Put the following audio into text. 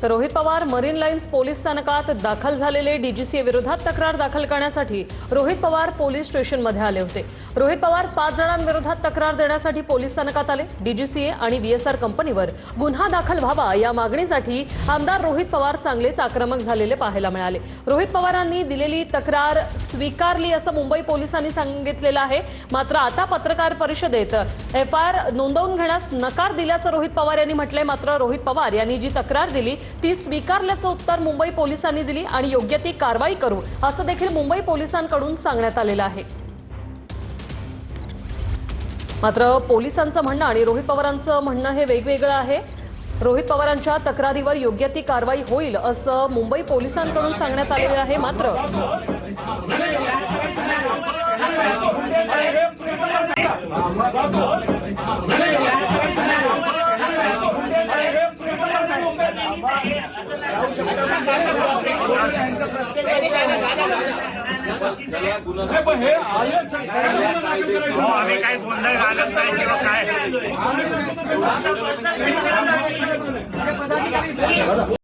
तर Rohit Pawar marine lines police स्थानकात दाखल झालेले डीजीसीए विरोधात तक्रार दाखल करण्यासाठी रोहित पवार पोलीस स्टेशनमध्ये आले होते। रोहित पवार 5 जणांविरोधात तक्रार देण्यासाठी पोलीस स्थानकात आले। डीजीसीए आणि व्हीएसआर कंपनीवर गुन्हा दाखल व्हावा या मागणीसाठी आमदार रोहित पवार चांगलेच आक्रमक झालेले पाहायला मिळाले। रोहित पवारांनी दिलेली तक्रार स्वीकारली असं मुंबई पोलिसांनी सांगितलेलं आहे। मात्र आता पत्रकार परिषदेत एफआयआर नोंदवून घेण्यास नकार दिल्याचं रोहित पवार यांनी म्हटलंय। मात्र रोहित पवार यांनी जी तक्रार दिली ती स्वीकारल्याचं उत्तर मुंबई पोलिसांनी दिली आणि योग्य ती कारवाई करू असं देखील मुंबई पोलिसांकडून सांगण्यात आलेलं आहे। मात्र पोलिसांचं म्हणणं आणि रोहित पवारांचं म्हणणं हे वेगवेगळं आहे। रोहित पवारांच्या तक्रारीवर योग्य ती कारवाई होईल असं मुंबई पोलिसांकडून सांगण्यात आलेलं आहे। मात्र आम्ही काही गोंधळ घालत नाही किंवा काय